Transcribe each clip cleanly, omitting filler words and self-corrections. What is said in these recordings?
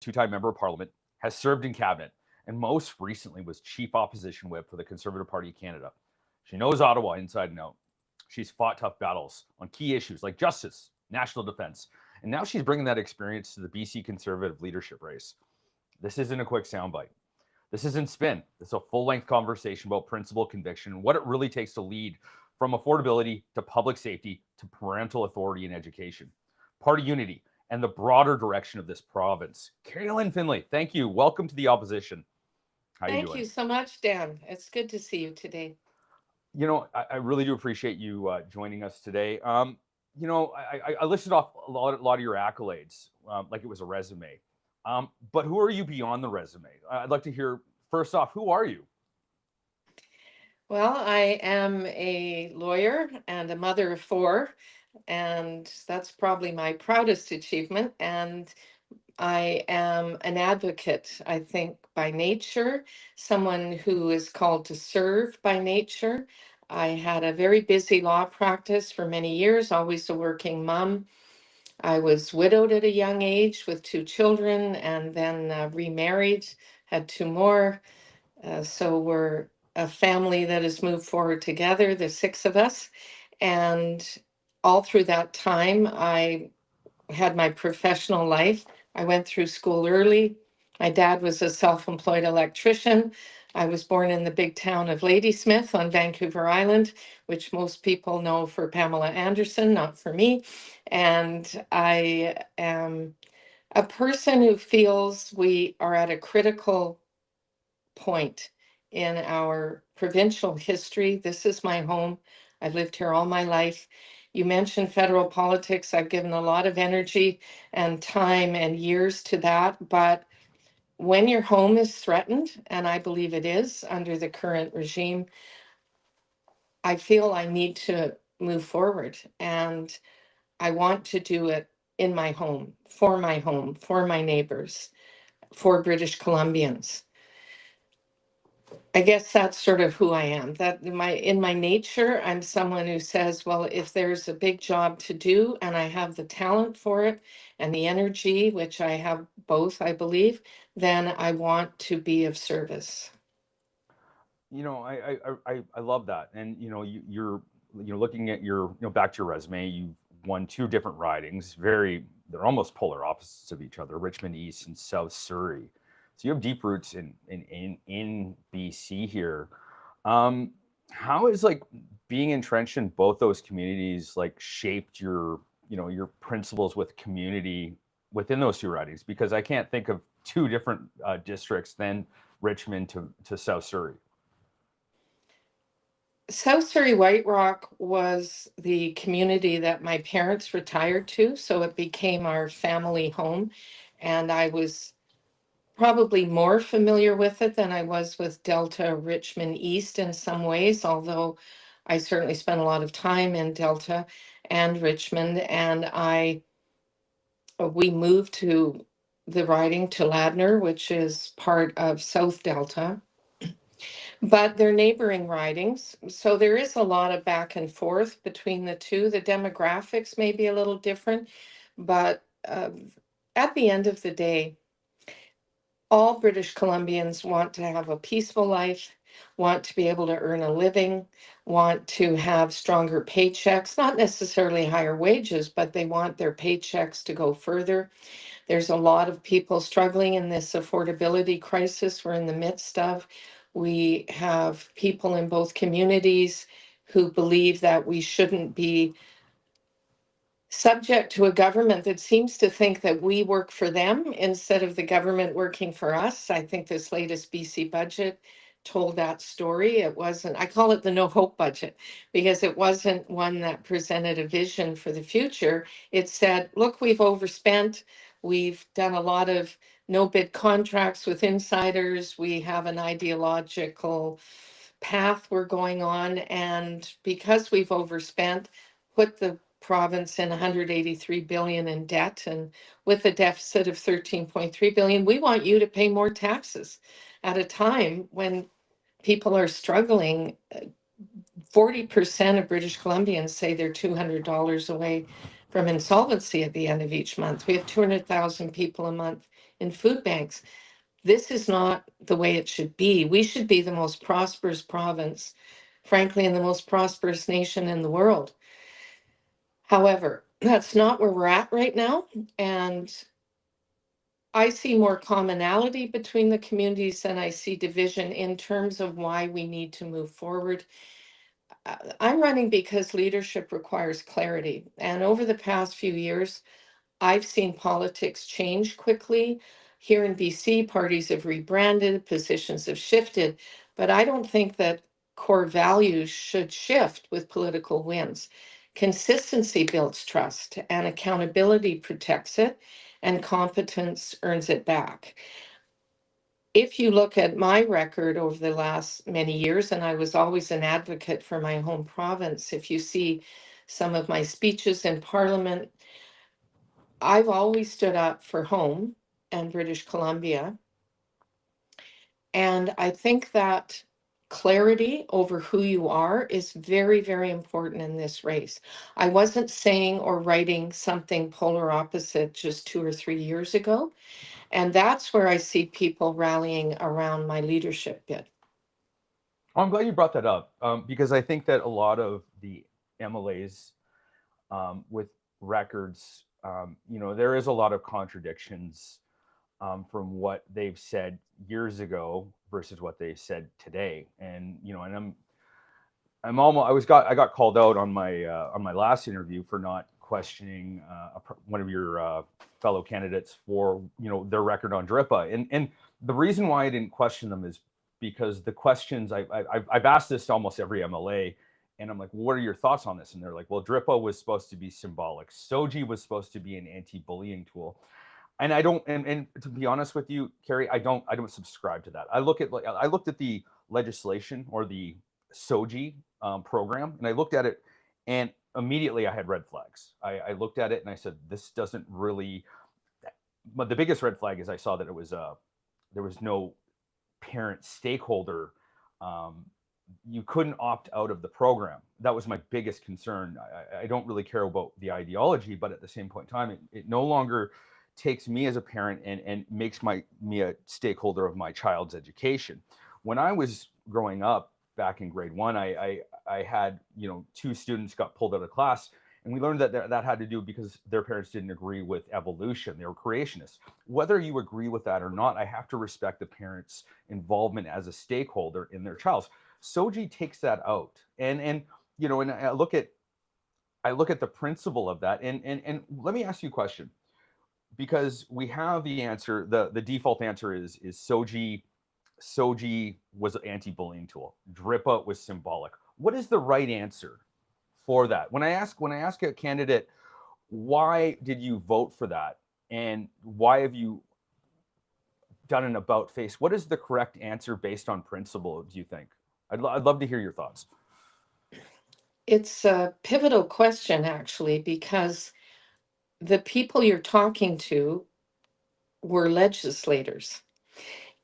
two-time member of parliament, has served in cabinet, and most recently was chief opposition whip for the Conservative Party of Canada. She knows Ottawa inside and out. She's fought tough battles on key issues like justice, national defense, and now she's bringing that experience to the BC Conservative leadership race. This isn't a quick soundbite. This isn't spin. This is a full-length conversation about principle, conviction, and what it really takes to lead from affordability to public safety to parental authority and education, party unity, and the broader direction of this province. Kerry-Lynne Findlay, thank you. Welcome to the opposition. How are you doing? Thank you so much, Dan. It's good to see you today. You know, I really do appreciate you joining us today. You know, I listed off a lot of your accolades like it was a resume. But who are you beyond the resume? I'd like to hear, first off, who are you? Well, I am a lawyer and a mother of four, and that's probably my proudest achievement. And I am an advocate, I think, by nature, someone who is called to serve by nature. I had a very busy law practice for many years, always a working mom. I was widowed at a young age with two children and then remarried, had two more. So we're a family that has moved forward together, the six of us. And all through that time, I had my professional life. I went through school early. My dad was a self-employed electrician. I was born in the big town of Ladysmith on Vancouver Island, which most people know for Pamela Anderson, not for me. And I am a person who feels we are at a critical point in our provincial history. This is my home. I've lived here all my life. You mentioned federal politics. I've given a lot of energy and time and years to that. But when your home is threatened, and I believe it is under the current regime, I feel I need to move forward. And I want to do it in my home, for my neighbors, for British Columbians. I guess that's sort of who I am. That in my nature, I'm someone who says, well, if there's a big job to do and I have the talent for it and the energy, which I have both, I believe, then I want to be of service. You know, I love that. And you know, you're looking at your, you know, back to your resume, you've won two different ridings, they're almost polar opposites of each other, Richmond East and South Surrey. So you have deep roots in BC here. How is like being entrenched in both those communities like shaped your, you know, your principles with community within those two ridings? Because I can't think of two different districts than Richmond to South Surrey. South Surrey White Rock was the community that my parents retired to, so it became our family home. And I was probably more familiar with it than I was with Delta Richmond East in some ways, although I certainly spent a lot of time in Delta and Richmond. And we moved to the riding to Ladner, which is part of South Delta, but they're neighboring ridings. So there is a lot of back and forth between the two. The demographics may be a little different, but at the end of the day, all British Columbians want to have a peaceful life, want to be able to earn a living, want to have stronger paychecks, not necessarily higher wages, but they want their paychecks to go further. There's a lot of people struggling in this affordability crisis we're in the midst of. We have people in both communities who believe that we shouldn't be subject to a government that seems to think that we work for them instead of the government working for us. I think this latest BC budget told that story. It wasn't, I call it the no hope budget, because it wasn't one that presented a vision for the future. It said, look, we've overspent. We've done a lot of no bid contracts with insiders. We have an ideological path we're going on. And because we've overspent, put the province in 183 billion in debt, and with a deficit of 13.3 billion, we want you to pay more taxes at a time when people are struggling. 40% of British Columbians say they're $200 away from insolvency at the end of each month. We have 200,000 people a month in food banks. This is not the way it should be. We should be the most prosperous province, frankly, and the most prosperous nation in the world. However, that's not where we're at right now. And I see more commonality between the communities than I see division in terms of why we need to move forward. I'm running because leadership requires clarity. And over the past few years, I've seen politics change quickly. Here in BC, parties have rebranded, positions have shifted, but I don't think that core values should shift with political wins. Consistency builds trust, and accountability protects it, and competence earns it back. If you look at my record over the last many years, and I was always an advocate for my home province, if you see some of my speeches in Parliament, I've always stood up for home and British Columbia. And I think that clarity over who you are is very, very important in this race. I wasn't saying or writing something polar opposite just 2 or 3 years ago. And that's where I see people rallying around my leadership bid. I'm glad you brought that up, because I think that a lot of the MLAs with records, there is a lot of contradictions from what they've said years ago versus what they said today. And I got called out on my last interview for not questioning one of your fellow candidates for their record on DRIPA, and the reason why I didn't question them is because the questions I've asked this to almost every MLA, and I'm like, well, what are your thoughts on this? And they're like, well, DRIPA was supposed to be symbolic, SOGI was supposed to be an anti-bullying tool. And I don't, and to be honest with you, Kerry, I don't subscribe to that. I looked at the legislation or the SOGI program, and I looked at it, and immediately I had red flags. I looked at it and I said, this doesn't really. But the biggest red flag is I saw that there was no parent stakeholder. You couldn't opt out of the program. That was my biggest concern. I don't really care about the ideology, but at the same point in time, it no longer takes me as a parent and makes me a stakeholder of my child's education. When I was growing up back in grade one, I had, two students got pulled out of class, and we learned that had to do because their parents didn't agree with evolution. They were creationists. Whether you agree with that or not, I have to respect the parents' involvement as a stakeholder in their child's. SOGI takes that out, and I look at the principle of that, and let me ask you a question, because we have the answer. The default answer is SOGI was an anti-bullying tool. DRIPA was symbolic. What is the right answer for that? When I ask a candidate, why did you vote for that, and why have you done an about face? What is the correct answer based on principle, do you think? I'd love to hear your thoughts. It's a pivotal question, actually, because the people you're talking to were legislators.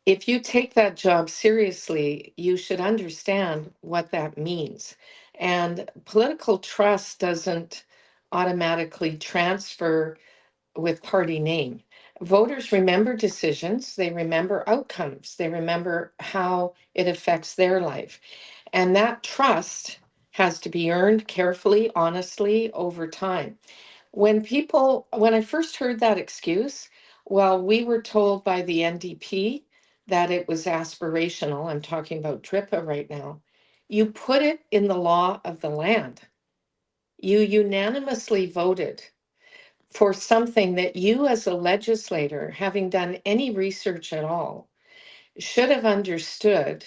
If you take that job seriously, you should understand what that means. And political trust doesn't automatically transfer with party name. Voters remember decisions, they remember outcomes, they remember how it affects their life. And that trust has to be earned carefully, honestly, over time. When I first heard that excuse, well, we were told by the NDP that it was aspirational. I'm talking about DRIPA right now. You put it in the law of the land. You unanimously voted for something that you, as a legislator, having done any research at all, should have understood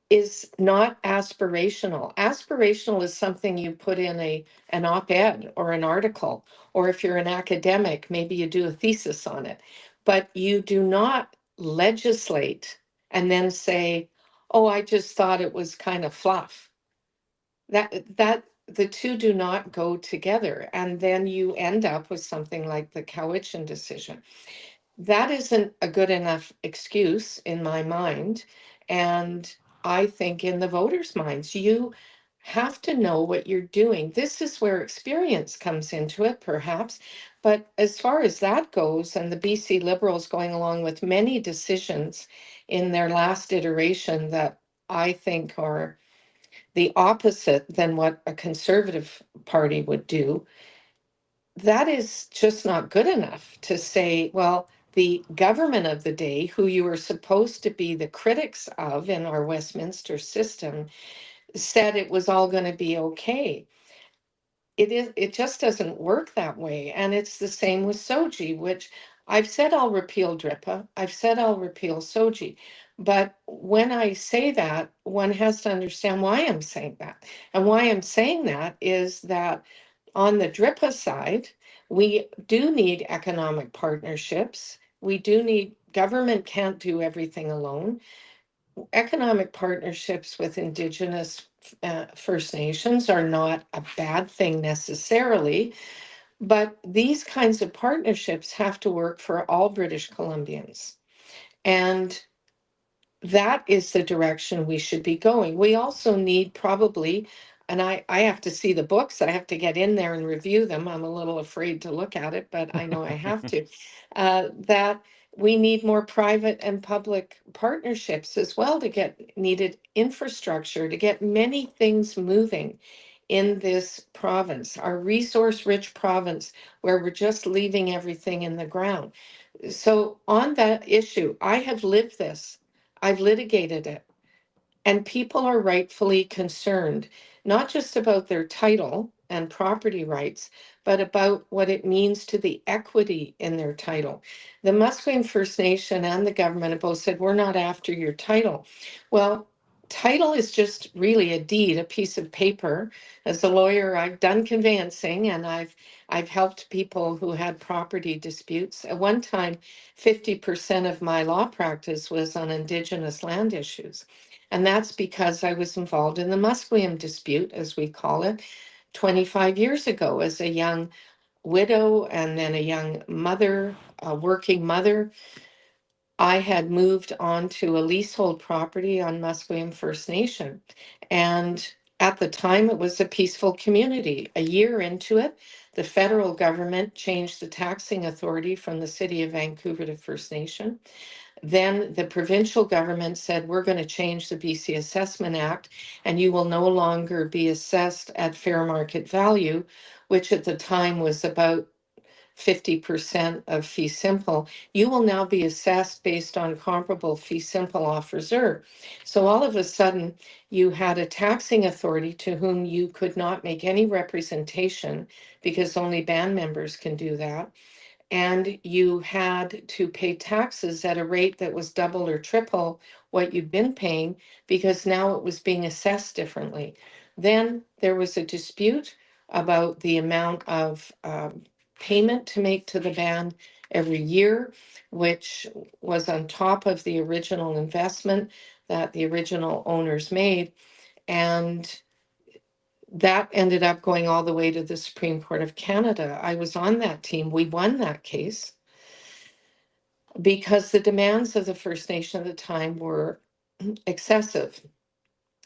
is not aspirational. Aspirational is something you put in an op-ed or an article, or if you're an academic, maybe you do a thesis on it. But you do not legislate and then say, oh, I just thought it was kind of fluff. That the two do not go together. And then you end up with something like the Cowichan decision. That isn't a good enough excuse in my mind. And I think in the voters' minds, have to know what you're doing. This is where experience comes into it, perhaps. But as far as that goes, and the BC Liberals going along with many decisions in their last iteration that I think are the opposite than what a Conservative Party would do, that is just not good enough to say, well, the government of the day, who you were supposed to be the critics of in our Westminster system, said it was all going to be okay. It just doesn't work that way. And it's the same with SOGI, which I've said I'll repeal DRIPA. I've said I'll repeal SOGI. But when I say that, one has to understand why I'm saying that. And why I'm saying that is that on the DRIPA side, we do need economic partnerships. We do need, government can't do everything alone. Economic partnerships with Indigenous First Nations are not a bad thing necessarily, but these kinds of partnerships have to work for all British Columbians. And that is the direction we should be going. We also need probably, and I have to see the books, I have to get in there and review them. I'm a little afraid to look at it, but I know I have to. That we need more private and public partnerships as well to get needed infrastructure, to get many things moving in this province, our resource-rich province, where we're just leaving everything in the ground. So on that issue, I have lived this. I've litigated it. And people are rightfully concerned, not just about their title and property rights, but about what it means to the equity in their title. The Musqueam First Nation and the government have both said, we're not after your title. Well, title is just really a deed, a piece of paper. As a lawyer, I've done conveyancing and I've helped people who had property disputes. At one time, 50% of my law practice was on Indigenous land issues. And that's because I was involved in the Musqueam dispute, as we call it, 25 years ago as a young widow and then a young mother, a working mother. I had moved on to a leasehold property on Musqueam First Nation. And at the time, it was a peaceful community. A year into it, the federal government changed the taxing authority from the City of Vancouver to First Nation. Then the provincial government said, we're going to change the BC Assessment Act, and you will no longer be assessed at fair market value, which at the time was about 50% of fee simple. You will now be assessed based on comparable fee simple off reserve. So all of a sudden, you had a taxing authority to whom you could not make any representation because only band members can do that. And you had to pay taxes at a rate that was double or triple what you'd been paying because now it was being assessed differently. Then there was a dispute about the amount of payment to make to the band every year, which was on top of the original investment that the original owners made. And that ended up going all the way to the Supreme Court of Canada. I was on that team. We won that case because the demands of the First Nation at the time were excessive.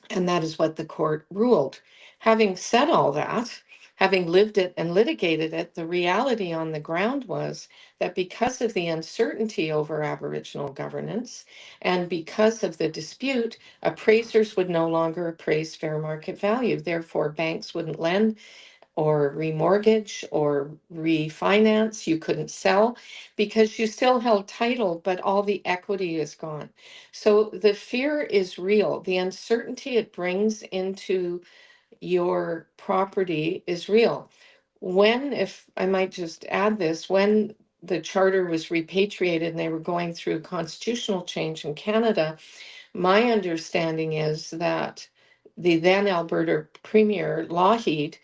And that is what the court ruled. Having said all that, having lived it and litigated it, the reality on the ground was that because of the uncertainty over Aboriginal governance and because of the dispute, appraisers would no longer appraise fair market value. Therefore, banks wouldn't lend or remortgage or refinance. You couldn't sell because you still held title, but all the equity is gone. So the fear is real. The uncertainty it brings into your property is real. When, if I might just add this, when the charter was repatriated and they were going through constitutional change in Canada, my understanding is that the then Alberta Premier Lougheed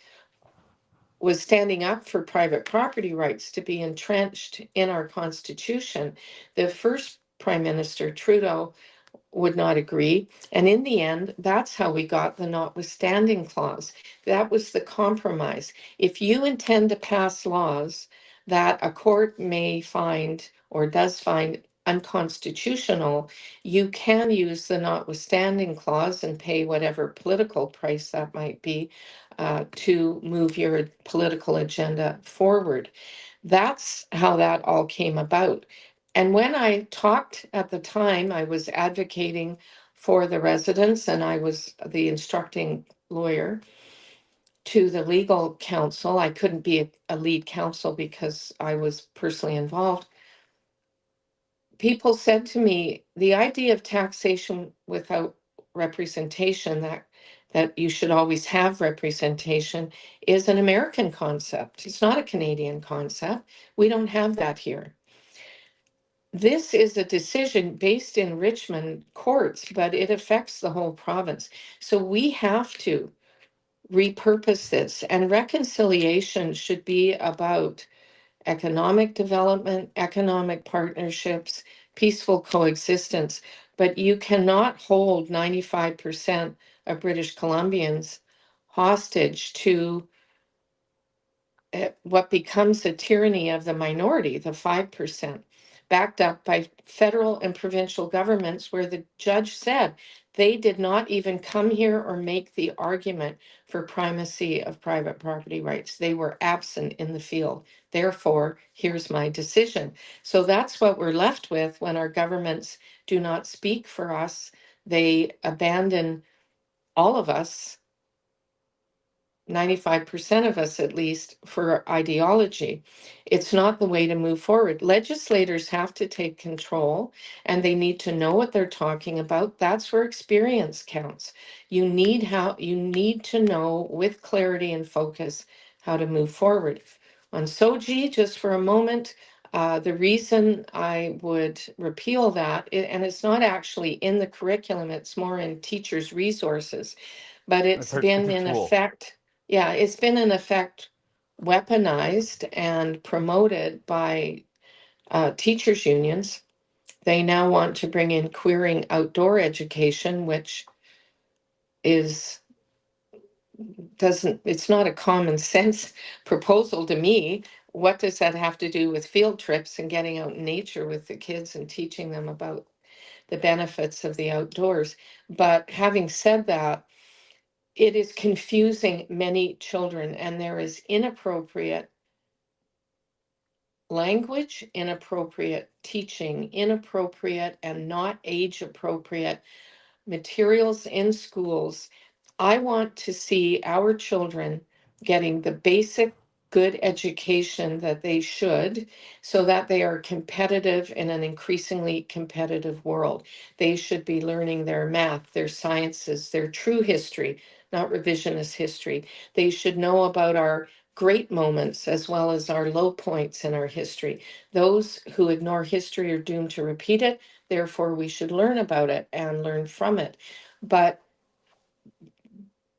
was standing up for private property rights to be entrenched in our Constitution. The first Prime Minister, Trudeau, would not agree. And in the end, that's how we got the notwithstanding clause. That was the compromise. If you intend to pass laws that a court may find or does find unconstitutional, you can use the notwithstanding clause and pay whatever political price that might be to move your political agenda forward. That's how that all came about. And when I talked at the time, I was advocating for the residents and I was the instructing lawyer to the legal counsel. I couldn't be a lead counsel because I was personally involved. People said to me, the idea of taxation without representation, that you should always have representation, is an American concept. It's not a Canadian concept. We don't have that here. This is a decision based in Richmond courts, but it affects the whole province. So we have to repurpose this, and reconciliation should be about economic development, economic partnerships, peaceful coexistence. But you cannot hold 95% of British Columbians hostage to what becomes a tyranny of the minority, the 5%, backed up by federal and provincial governments, where the judge said they did not even come here or make the argument for primacy of private property rights. They were absent in the field. Therefore, here's my decision. So that's what we're left with when our governments do not speak for us. They abandon all of us, 95% of us at least, for ideology. It's not the way to move forward. Legislators have to take control and they need to know what they're talking about. That's where experience counts. You need to know with clarity and focus how to move forward. On SOGI, just for a moment, the reason I would repeal that, and it's not actually in the curriculum, it's more in teachers' resources, but It's it's a, it's been a in tool. effect, yeah, it's been in effect weaponized and promoted by teachers' unions. They now want to bring in queering outdoor education, which is it's not a common sense proposal to me. What does that have to do with field trips and getting out in nature with the kids and teaching them about the benefits of the outdoors? But having said that, it is confusing many children, and there is inappropriate language, inappropriate teaching, inappropriate and not age appropriate materials in schools. I want to see our children getting the basic good education that they should, so that they are competitive in an increasingly competitive world. They should be learning their math, their sciences, their true history, not revisionist history. They should know about our great moments as well as our low points in our history. Those who ignore history are doomed to repeat it. Therefore, we should learn about it and learn from it. But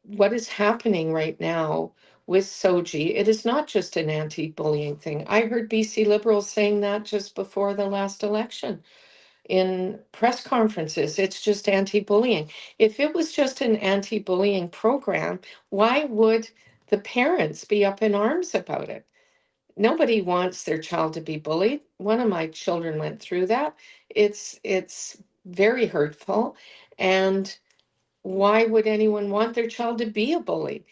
what is happening right now with SOGI, it is not just an anti-bullying thing. I heard BC Liberals saying that just before the last election in press conferences. It's just anti-bullying. If it was just an anti-bullying program, why would the parents be up in arms about it? Nobody wants their child to be bullied. One of my children went through that. It's very hurtful. And why would anyone want their child to be a bully?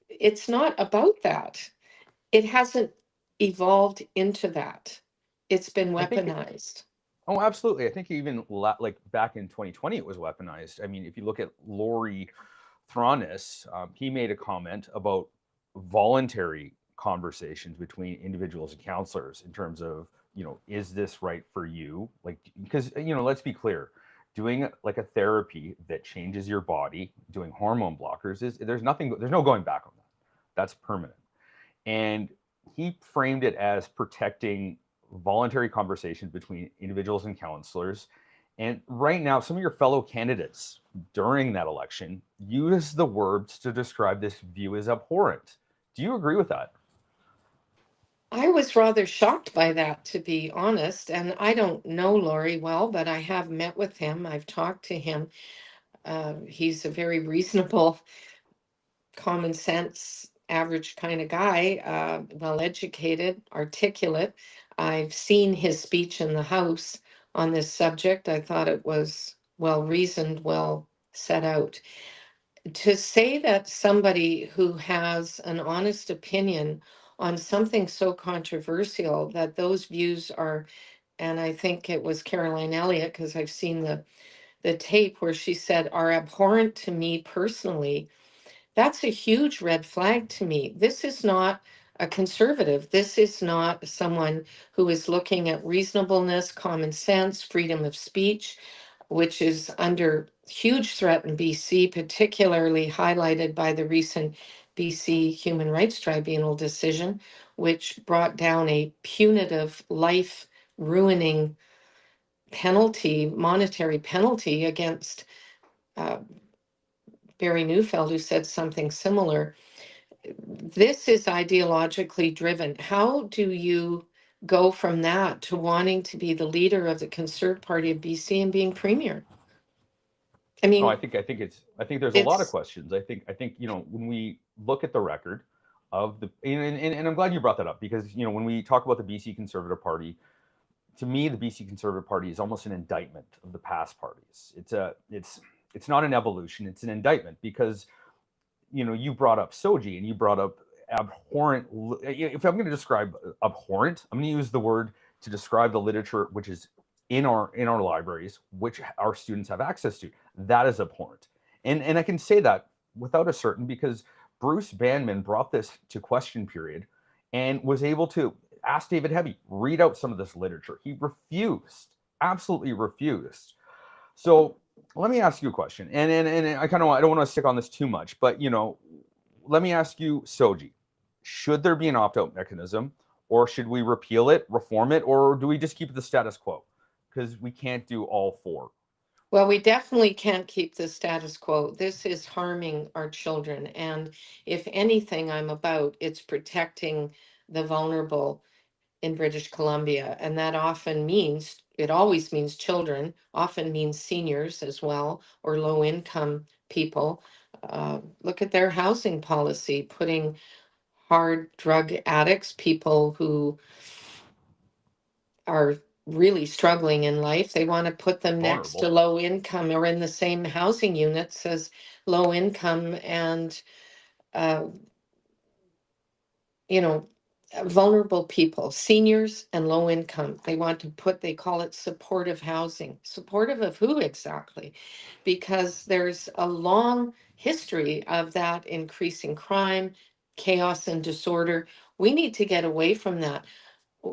It's not about that. It hasn't evolved into that. It's been I think weaponized. Oh, absolutely. I think even like back in 2020, it was weaponized. I mean, if you look at Laurie Thronis, he made a comment about voluntary conversations between individuals and counselors in terms of, is this right for you? Like, because, let's be clear, doing like a therapy that changes your body, doing hormone blockers there's no going back on that. That's permanent. And he framed it as protecting voluntary conversations between individuals and counselors. And right now, some of your fellow candidates during that election use the words to describe this view as abhorrent. Do you agree with that? I was rather shocked by that, to be honest. And I don't know Laurie well, but I have met with him. I've talked to him. He's a very reasonable, common sense, average kind of guy, well educated, articulate. I've seen his speech in the House on this subject. I thought it was well reasoned, well set out. To say that somebody who has an honest opinion on something so controversial, that those views are, and I think it was Caroline Elliott, because I've seen the tape where she said, are abhorrent to me personally, that's a huge red flag to me. This is not a conservative. This is not someone who is looking at reasonableness, common sense, freedom of speech, which is under huge threat in BC, particularly highlighted by the recent BC Human Rights Tribunal decision, which brought down a punitive, life ruining penalty, monetary penalty against uh, Barry Neufeld, who said something similar. This is ideologically driven. How do you go from that to wanting to be the leader of the Conservative Party of BC and being premier? I No, mean, I think there's a lot of it's questions. I think when we look at the record of the and I'm glad you brought that up, because when we talk about the BC Conservative Party, to me the BC Conservative Party is almost an indictment of the past parties. It's not an evolution, it's an indictment, because you brought up SOGI and you brought up abhorrent. If I'm going to describe abhorrent, I'm going to use the word to describe the literature which is in our libraries, which our students have access to. That is abhorrent, and I can say that without a certain, because Bruce Bandman brought this to question period and was able to ask David Eby, read out some of this literature. He refused, absolutely refused. So let me ask you a question, and I don't want to stick on this too much, but let me ask you, SOGI, should there be an opt-out mechanism, or should we repeal it, reform it, or do we just keep it the status quo? Because we can't do all four. Well, we definitely can't keep the status quo. This is harming our children. And if anything I'm about, it's protecting the vulnerable in British Columbia. And that often means, it always means children, often means seniors as well, or low income people. Look at their housing policy, putting hard drug addicts, people who are really struggling in life. They want to put them next to Vulnerable. low income or in the same housing units as low income and, uh, you know, vulnerable people, seniors and low income. They want to put, they call it supportive housing. Supportive of who exactly? Because there's a long history of that increasing crime, chaos, and disorder. We need to get away from that.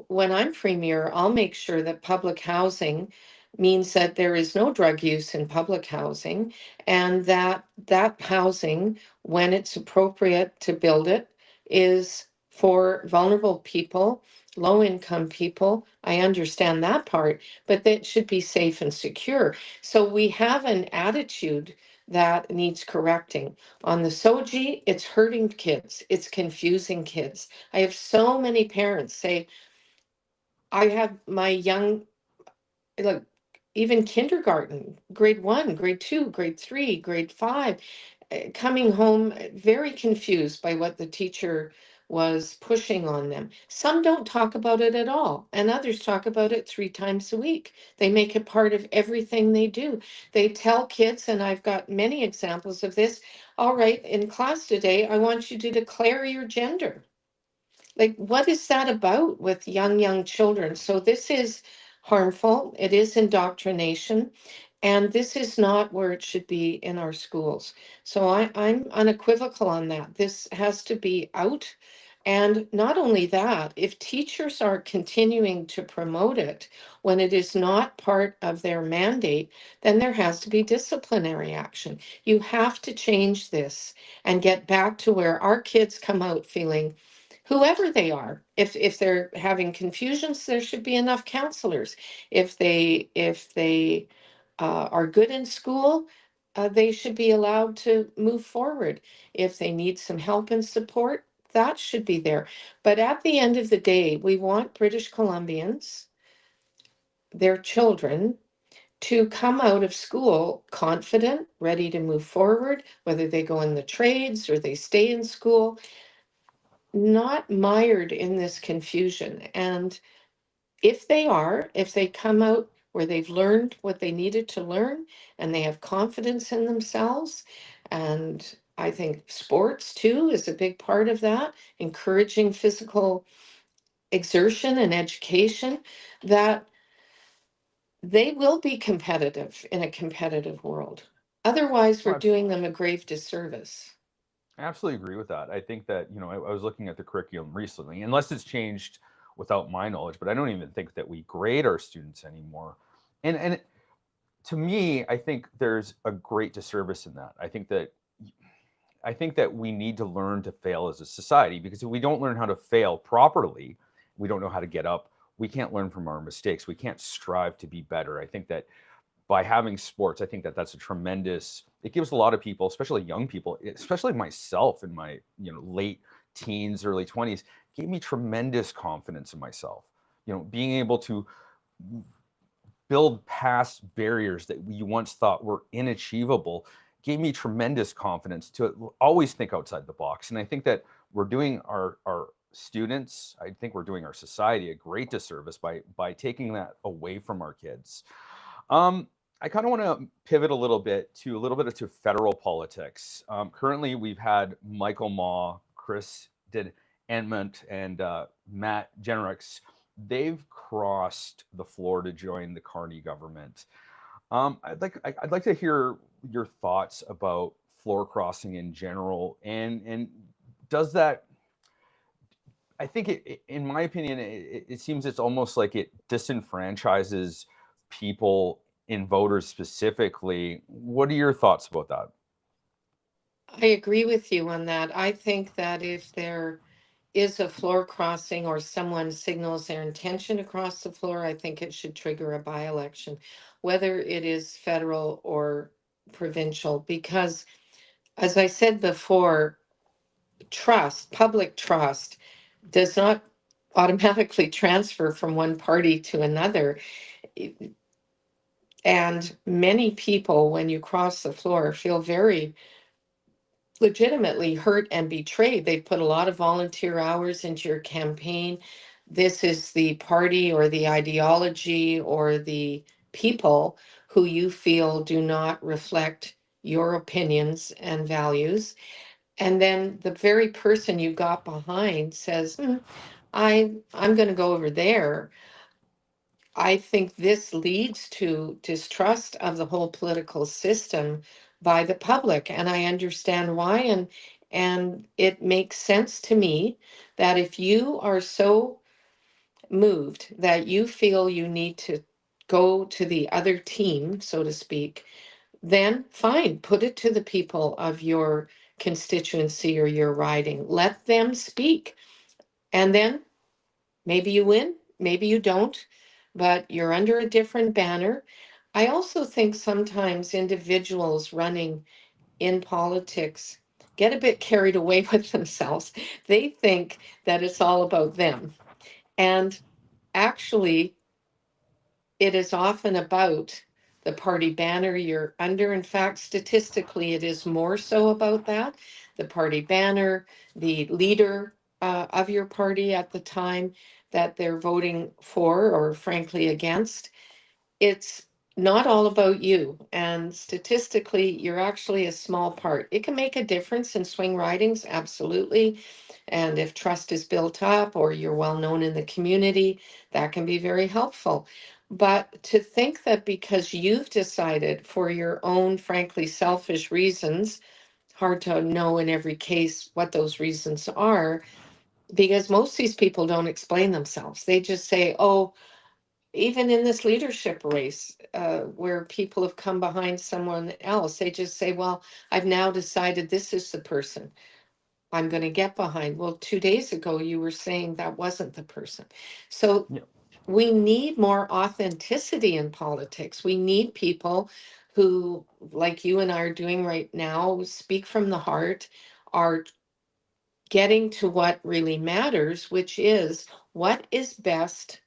When I'm premier, I'll make sure that public housing means that there is no drug use in public housing, and that that housing, when it's appropriate to build it, is for vulnerable people, low income people. I understand that part, but that should be safe and secure. So we have an attitude that needs correcting. On the SOGI, it's hurting kids, it's confusing kids. I have so many parents say, I have my young, like, even kindergarten, grade 1, grade 2, grade 3, grade 5, coming home very confused by what the teacher was pushing on them. Some don't talk about it at all, and others talk about it 3 times a week. They make it part of everything they do. They tell kids, and I've got many examples of this, all right, in class today, I want you to declare your gender. Like, what is that about with young children? So this is harmful. It is indoctrination. And this is not where it should be in our schools. So I'm unequivocal on that. This has to be out. And not only that, if teachers are continuing to promote it when it is not part of their mandate, then there has to be disciplinary action. You have to change this and get back to where our kids come out feeling, whoever they are, if they're having confusions, there should be enough counselors. If they are good in school, they should be allowed to move forward. If they need some help and support, that should be there. But at the end of the day, we want British Columbians, their children, to come out of school confident, ready to move forward, whether they go in the trades or they stay in school, not mired in this confusion. And if they come out where they've learned what they needed to learn and they have confidence in themselves. And I think sports too is a big part of that, encouraging physical exertion and education, that they will be competitive in a competitive world. Otherwise, we're Well, doing them a grave disservice. I absolutely agree with that. I think that, I was looking at the curriculum recently, unless it's changed without my knowledge, but I don't even think that we grade our students anymore. And to me, I think there's a great disservice in that. I think that we need to learn to fail as a society, because if we don't learn how to fail properly, we don't know how to get up. We can't learn from our mistakes. We can't strive to be better. I think that by having sports, I think that that's a tremendous, it gives a lot of people, especially young people, especially myself in my, late teens, early 20s, gave me tremendous confidence in myself. Being able to build past barriers that you once thought were inachievable gave me tremendous confidence to always think outside the box. And I think that we're doing our students, I think we're doing our society a great disservice by taking that away from our kids. I kind of want to pivot a little bit to federal politics. Currently, we've had Michael Ma, Chris Edmont, and Matt Jenricks. They've crossed the floor to join the Carney government. I'd like to hear your thoughts about floor crossing in general, and does that? I think in my opinion, it seems it's almost like it disenfranchises people in voters specifically. What are your thoughts about that? I agree with you on that. I think that if there is a floor crossing or someone signals their intention to cross the floor, I think it should trigger a by-election, whether it is federal or provincial, because as I said before, public trust does not automatically transfer from one party to another. And many people, when you cross the floor, feel very legitimately hurt and betrayed. They've put a lot of volunteer hours into your campaign. This is the party or the ideology or the people who you feel do not reflect your opinions and values. And then the very person you got behind says, I'm going to go over there. I think this leads to distrust of the whole political system by the public, and I understand why. And it makes sense to me that if you are so moved that you feel you need to go to the other team, so to speak, then fine, put it to the people of your constituency or your riding. Let them speak. And then maybe you win, maybe you don't, but you're under a different banner. I also think sometimes individuals running in politics get a bit carried away with themselves. They think that it's all about them. And actually, it is often about the party banner you're under. In fact, statistically, it is more so about that, the party banner, the leader of your party at the time that they're voting for or frankly against. It's not all about you. And statistically, you're actually a small part. It can make a difference in swing ridings, absolutely. And if trust is built up or you're well known in the community, that can be very helpful. But to think that because you've decided for your own, frankly, selfish reasons, hard to know in every case what those reasons are, because most of these people don't explain themselves. They just say, oh, even in this leadership race, where people have come behind someone else, they just say, well, I've now decided this is the person I'm going to get behind. Well, 2 days ago, you were saying that wasn't the person. So Yeah. we need more authenticity in politics. We need people who, like you and I are doing right now, speak from the heart, are getting to what really matters, which is what is best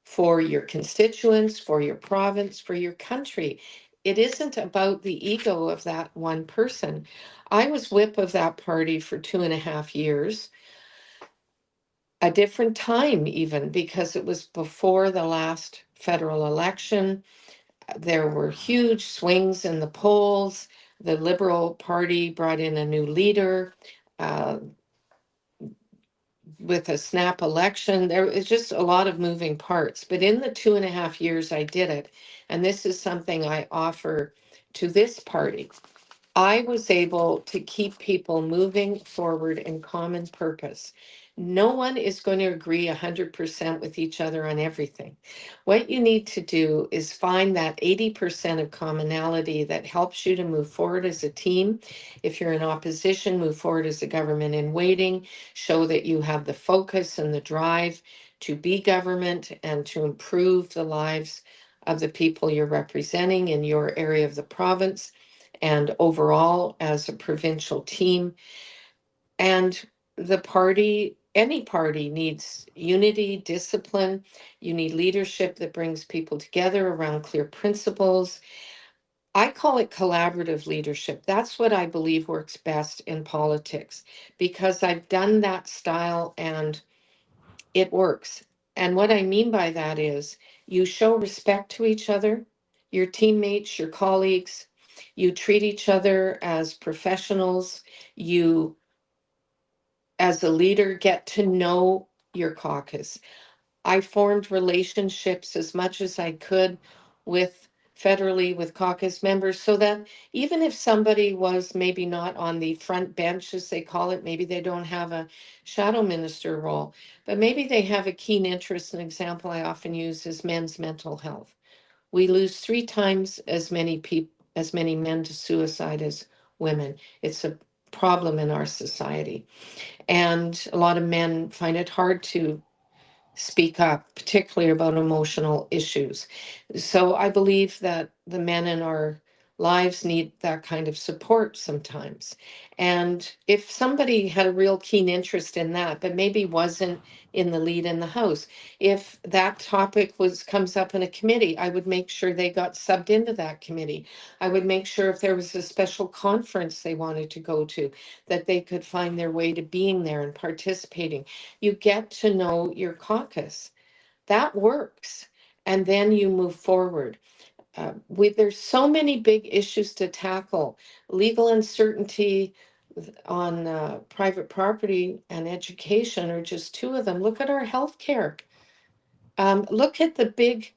for your constituents, for your province, for your country. It isn't about the ego of that one person. I was whip of that party for 2.5 years, a different time even, because it was before the last federal election. There were huge swings in the polls. The Liberal Party brought in a new leader. With a snap election, there is just a lot of moving parts. But in the 2.5 years I did it, and this is something I offer to this party, I was able to keep people moving forward in common purpose. No one is going to agree 100% with each other on everything. What you need to do is find that 80% of commonality that helps you to move forward as a team. If you're in opposition, move forward as a government in waiting. Show that you have the focus and the drive to be government and to improve the lives of the people you're representing in your area of the province and overall as a provincial team. And the party, any party needs unity, discipline. You need leadership that brings people together around clear principles. I call it collaborative leadership. That's what I believe works best in politics because I've done that style and it works. And what I mean by that is you show respect to each other, your teammates, your colleagues. You treat each other as professionals. You, as a leader, get to know your caucus. I formed relationships as much as I could with federally with caucus members so that even if somebody was maybe not on the front bench, as they call it, maybe they don't have a shadow minister role, but maybe they have a keen interest. An example I often use is men's mental health. We lose 3 times as many men to suicide as women. It's a problem in our society. And a lot of men find it hard to speak up, particularly about emotional issues. So I believe that the men in our lives need that kind of support sometimes. And if somebody had a real keen interest in that, but maybe wasn't in the lead in the House, if that topic comes up in a committee, I would make sure they got subbed into that committee. I would make sure if there was a special conference they wanted to go to, that they could find their way to being there and participating. You get to know your caucus. That works. And then you move forward. There's so many big issues to tackle. Legal uncertainty on private property and education are just 2 of them. Look at our healthcare. Look at the big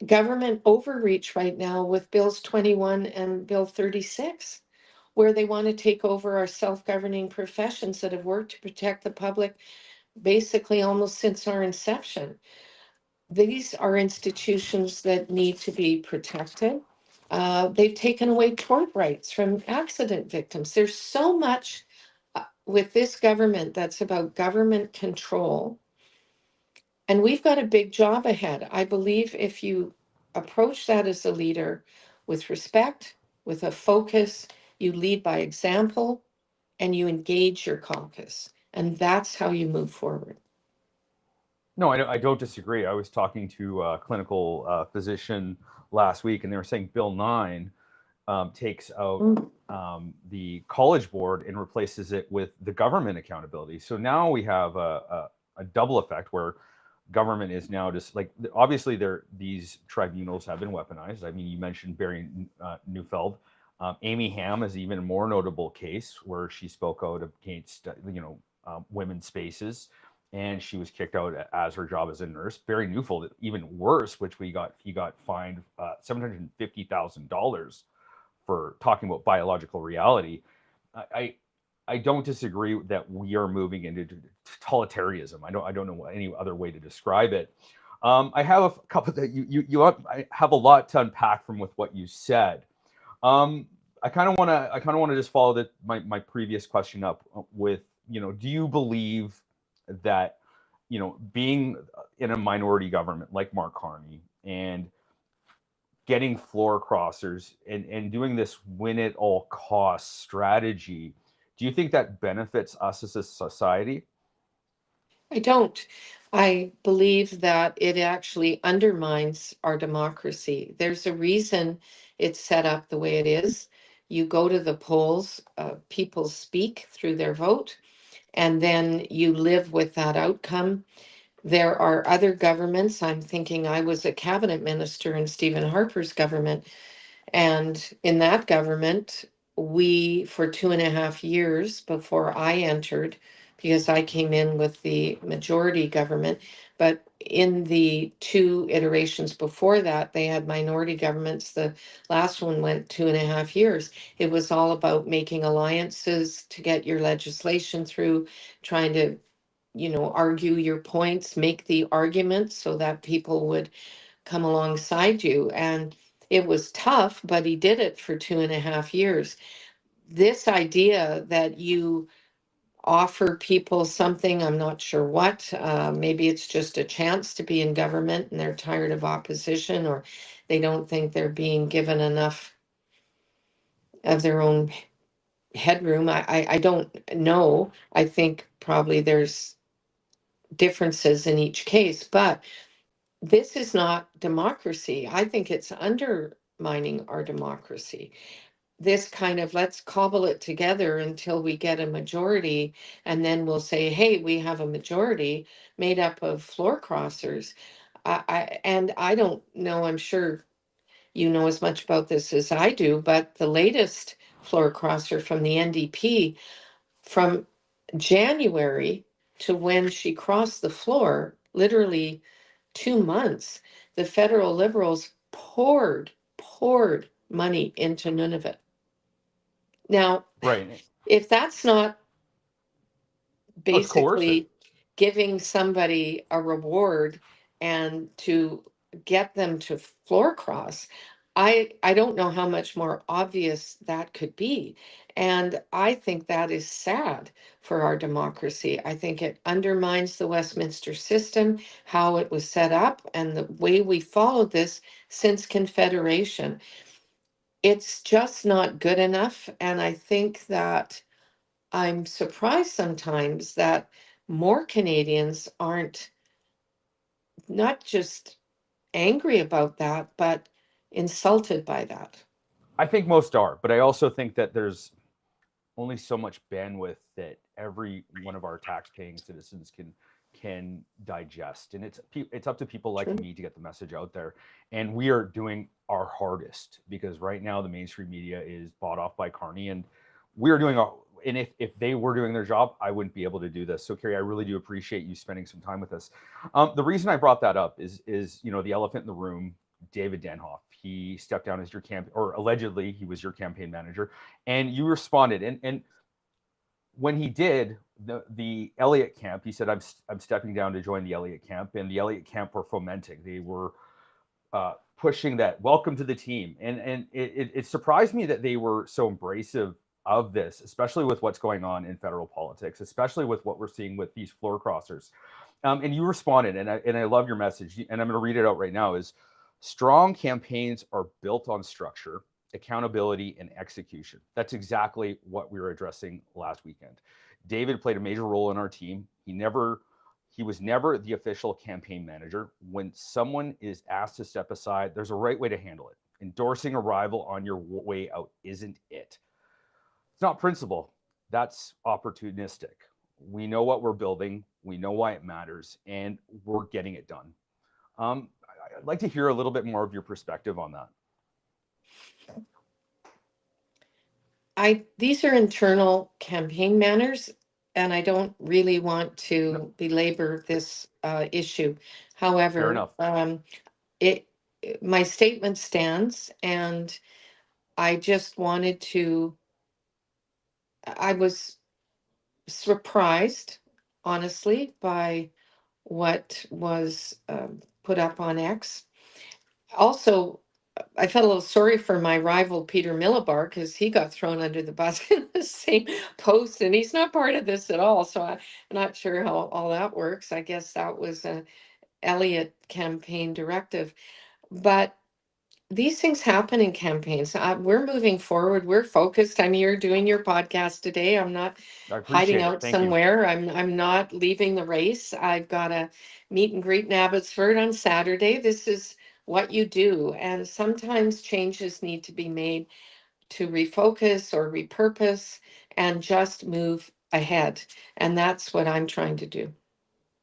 government overreach right now with Bills 21 and Bill 36, where they want to take over our self-governing professions that have worked to protect the public basically almost since our inception. These are institutions that need to be protected. They've taken away tort rights from accident victims. There's so much with this government that's about government control. And we've got a big job ahead. I believe if you approach that as a leader with respect, with a focus, you lead by example, and you engage your caucus. And that's how you move forward. No, I don't disagree. I was talking to a clinical physician last week, and they were saying Bill 9 takes out the college board and replaces it with the government accountability. So now we have a double effect where government is now just like, obviously these tribunals have been weaponized. I mean, you mentioned Barry Neufeld. Amy Ham is even a more notable case where she spoke out against women's spaces, and she was kicked out as her job as a nurse. Barry Neufeld, even worse, which he got fined $750,000 for talking about biological reality. I don't disagree that we are moving into totalitarianism. I don't know any other way to describe it. I have a couple that I have a lot to unpack from with what you said. I kind of want to just follow my previous question up with, do you believe that, being in a minority government like Mark Carney and getting floor crossers and doing this win at all costs strategy, do you think that benefits us as a society? I don't. I believe that it actually undermines our democracy. There's a reason it's set up the way it is. You go to the polls, people speak through their vote, and then you live with that outcome. There are other governments. I'm thinking I was a cabinet minister in Stephen Harper's government. And in that government, we, for 2.5 years before I entered, because I came in with the majority government, but in the 2 iterations before that, they had minority governments. The last one went 2.5 years. It was all about making alliances to get your legislation through, trying to, argue your points, make the arguments so that people would come alongside you. And it was tough, but he did it for 2.5 years. This idea that you offer people something, I'm not sure what, maybe it's just a chance to be in government and they're tired of opposition, or they don't think they're being given enough of their own headroom. I don't know. I think probably there's differences in each case, but this is not democracy. I think it's undermining our democracy. This kind of, let's cobble it together until we get a majority, and then we'll say, hey, we have a majority made up of floor crossers. And I don't know, I'm sure you know as much about this as I do, but the latest floor crosser from the NDP, from January to when she crossed the floor, literally 2 months, the federal Liberals poured money into Nunavut. Now, Right. if that's not Oh, it's coercive. basically giving somebody a reward and to get them to floor cross, I don't know how much more obvious that could be. And I think that is sad for our democracy. I think it undermines the Westminster system, how it was set up, and the way we followed this since Confederation. It's just not good enough. And I think that I'm surprised sometimes that more Canadians aren't not just angry about that, but insulted by that. I think most are, but I also think that there's only so much bandwidth that every one of our tax-paying citizens can digest, and it's up to people like True. me to get the message out there. And we are doing our hardest, because right now the mainstream media is bought off by Carney, and we're doing our, and if they were doing their job, I wouldn't be able to do this. So Kerry, I really do appreciate you spending some time with us. The reason I brought that up is the elephant in the room. David Denhoff, he stepped down as your or allegedly he was your campaign manager, and you responded. And when he did, the Elliott camp, he said, I'm stepping down to join the Elliott camp. And the Elliott camp were fomenting. They were pushing that welcome to the team. And it surprised me that they were so embracive of this, especially with what's going on in federal politics, especially with what we're seeing with these floor crossers. And you responded, and I love your message, and I'm going to read it out right now. Is strong campaigns are built on structure, accountability, and execution. That's exactly what we were addressing last weekend. David played a major role in our team. He was never the official campaign manager. When someone is asked to step aside, there's a right way to handle it. Endorsing a rival on your way out isn't it. It's not principle. That's opportunistic. We know what we're building. We know why it matters, and we're getting it done. I'd like to hear a little bit more of your perspective on that. These are internal campaign manners, and I don't really want to belabor this issue. Fair However, enough. it my statement stands, and I just wanted to. I was surprised, honestly, by what was put up on X. Also, I felt a little sorry for my rival Peter Millibar, because he got thrown under the bus in the same post, and he's not part of this at all. So I'm not sure how all that works. I guess that was a Elliott campaign directive. But these things happen in campaigns. We're moving forward. We're focused. I'm here doing your podcast today. I'm not I hiding appreciate it. out Thank you. somewhere. I'm not leaving the race. I've got a meet and greet in Abbotsford on Saturday. This is what you do. And sometimes changes need to be made to refocus or repurpose and just move ahead. And that's what I'm trying to do.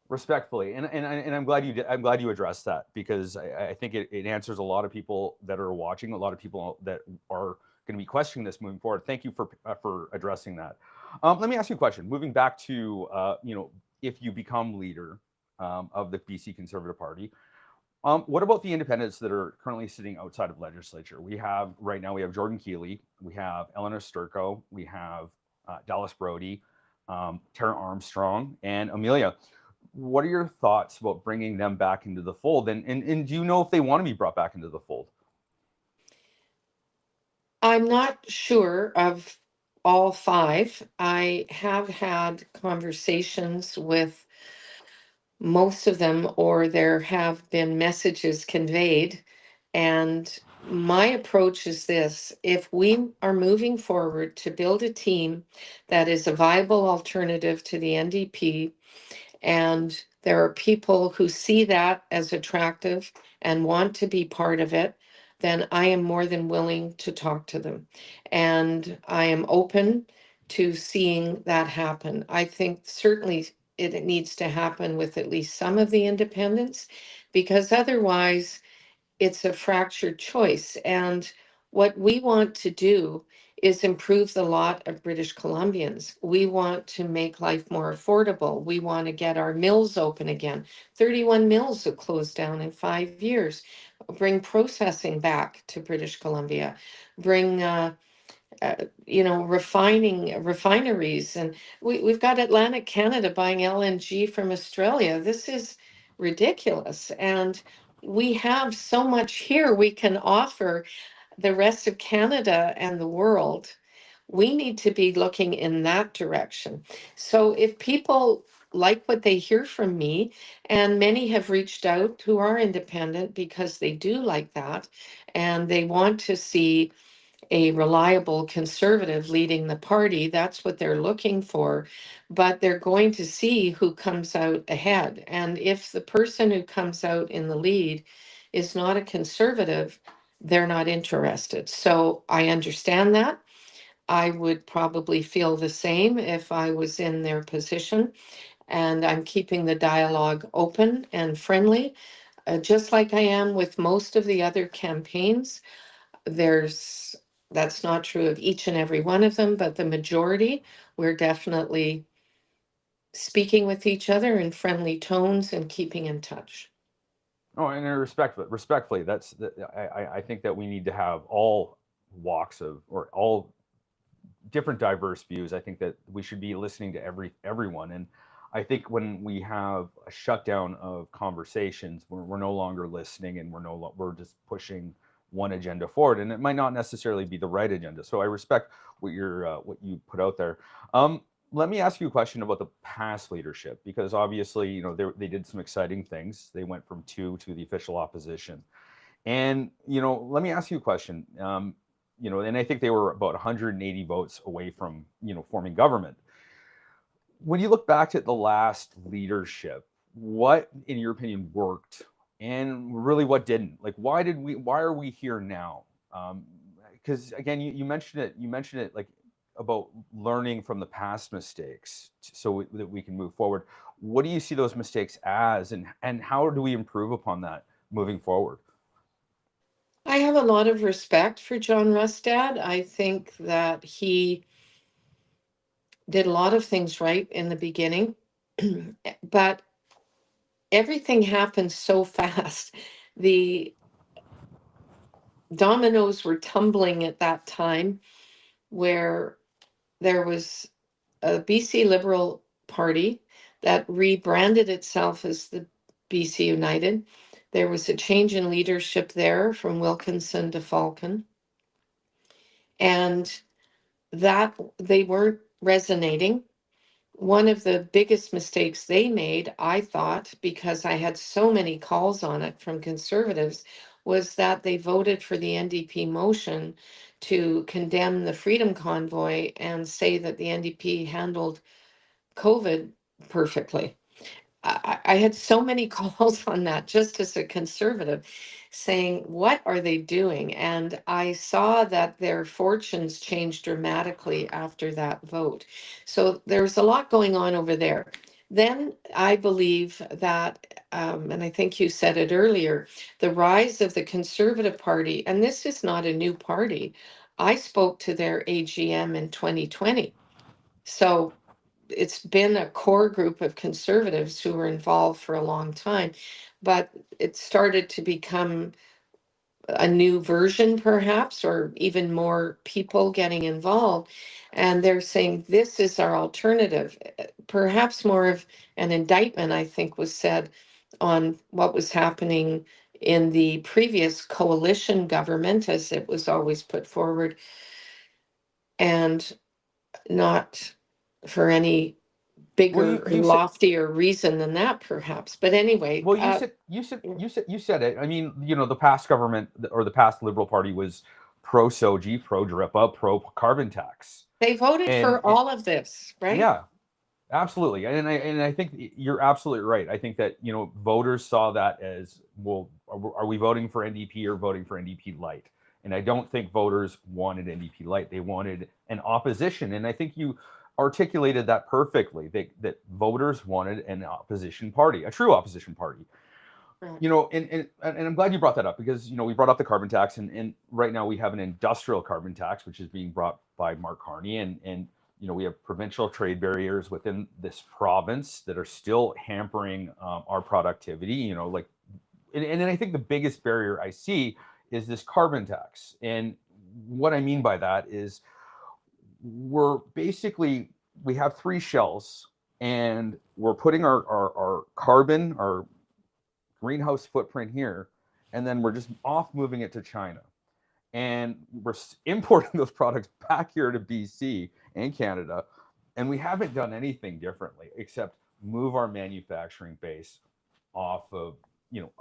Respectfully, and I'm glad you did, I'm glad you addressed that, because I think it answers a lot of people that are watching, a lot of people that are going to be questioning this moving forward. Thank you for addressing that. Let me ask you a question. Moving back to if you become leader of the BC Conservative Party, what about the independents that are currently sitting outside of legislature? We have right now, we have Jordan Keeley, we have Eleanor Sturko, we have Dallas Brody, Tara Armstrong, and Amelia. What are your thoughts about bringing them back into the fold? And do you know if they want to be brought back into the fold? I'm not sure of all five. I have had conversations with most of them, or there have been messages conveyed. And my approach is this: if we are moving forward to build a team that is a viable alternative to the NDP, and there are people who see that as attractive and want to be part of it, then I am more than willing to talk to them. And I am open to seeing that happen. I think certainly it needs to happen with at least some of the independents, because otherwise it's a fractured choice. And what we want to do is improve the lot of British Columbians. We want to make life more affordable. We want to get our mills open again. 31 mills have closed down in 5 years. Bring processing back to British Columbia. Bring refining refineries, and we've got Atlantic Canada buying LNG from Australia. This is ridiculous, and we have so much here we can offer the rest of Canada and the world. We need to be looking in that direction. So if people like what they hear from me, and many have reached out who are independent because they do like that, and they want to see a reliable conservative leading the party. That's what they're looking for. But they're going to see who comes out ahead. And if the person who comes out in the lead is not a conservative, they're not interested. So I understand that. I would probably feel the same if I was in their position. And I'm keeping the dialogue open and friendly, just like I am with most of the other campaigns. There's That's not true of each and every one of them, but the majority, we're definitely speaking with each other in friendly tones and keeping in touch. Oh, and respectfully, I think that we need to have all walks of, or all different diverse views. I think that we should be listening to everyone. And I think when we have a shutdown of conversations, we're no longer listening, and we're just pushing one agenda forward, and it might not necessarily be the right agenda. So I respect what you put out there. Let me ask you a question about the past leadership, because obviously, they did some exciting things. They went from two to the official opposition, and let me ask you a question. And I think they were about 180 votes away from forming government. When you look back at the last leadership, what, in your opinion, worked, and really what didn't? Like, why are we here now? Because again, you mentioned it like about learning from the past mistakes so that we can move forward. What do you see those mistakes as, and how do we improve upon that moving forward? I have a lot of respect for John Rustad. I think that he did a lot of things right in the beginning, but everything happened so fast. The dominoes were tumbling at that time, where there was a BC Liberal Party that rebranded itself as the BC United. There was a change in leadership there from Wilkinson to Falcon, and that they weren't resonating. One of the biggest mistakes they made, I thought, because I had so many calls on it from conservatives, was that they voted for the NDP motion to condemn the Freedom Convoy and say that the NDP handled COVID perfectly. I had so many calls on that just as a conservative, saying, what are they doing? And I saw that their fortunes changed dramatically after that vote. So there's a lot going on over there. Then I believe that, and I think you said it earlier, the rise of the Conservative Party, and this is not a new party. I spoke to their AGM in 2020. So it's been a core group of conservatives who were involved for a long time, but it started to become a new version perhaps, or even more people getting involved, and they're saying this is our alternative. Perhaps more of an indictment, I think, was said on what was happening in the previous coalition government, as it was always put forward, and not for any Well, bigger or you said, loftier reason than that, perhaps. But anyway, well, you said it. I mean, the past government, or the past Liberal Party, was pro SOGI, pro DRIPA, pro carbon tax, they voted and for all of this, right? yeah, absolutely. And I think you're absolutely right. I think that voters saw that as, well, are we voting for NDP or voting for NDP light? And I don't think voters wanted NDP light. They wanted an opposition, and I think you articulated that perfectly. That voters wanted an opposition party, a true opposition party. Right. And I'm glad you brought that up, because we brought up the carbon tax, and right now we have an industrial carbon tax which is being brought by Mark Carney, and we have provincial trade barriers within this province that are still hampering our productivity. And I think the biggest barrier I see is this carbon tax, and what I mean by that is, we have three shells, and we're putting our carbon, our greenhouse footprint here, and then we're just off moving it to China. And we're importing those products back here to BC and Canada, and we haven't done anything differently except move our manufacturing base off of,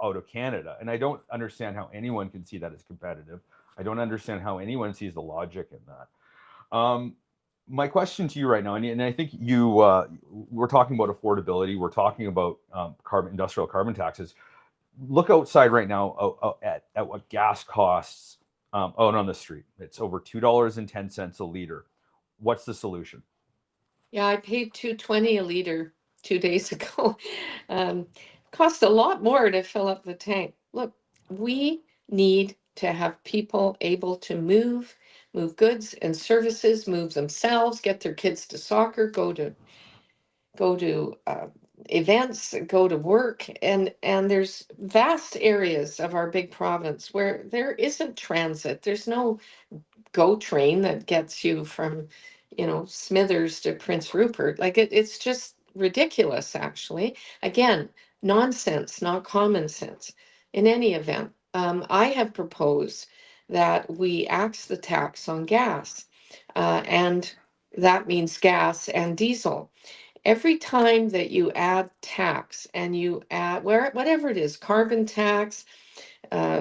out of Canada. And I don't understand how anyone can see that as competitive. I don't understand how anyone sees the logic in that. My question to you right now, and I think we're talking about affordability, we're talking about industrial carbon taxes. Look outside right now at what gas costs out on the street. It's over $2.10 a liter. What's the solution? Yeah, I paid $2.20 a liter 2 days ago. Um, Cost a lot more to fill up the tank. Look, we need to have people able to move goods and services, move themselves, get their kids to soccer, go to events, go to work, and there's vast areas of our big province where there isn't transit. There's no GO train that gets you from, Smithers to Prince Rupert. Like it's just ridiculous, actually. Again, nonsense, not common sense. In any event, I have proposed that we axe the tax on gas, and that means gas and diesel. Every time that you add tax, and you add whatever it is, carbon tax,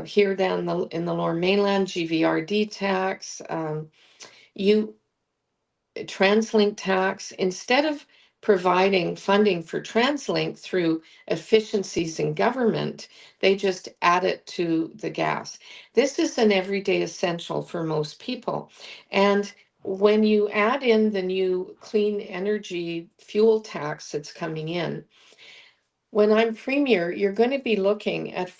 here down in the Lower Mainland, GVRD tax, you TransLink tax, instead of providing funding for TransLink through efficiencies in government, they just add it to the gas. This is an everyday essential for most people. And when you add in the new clean energy fuel tax that's coming in, when I'm premier, you're going to be looking at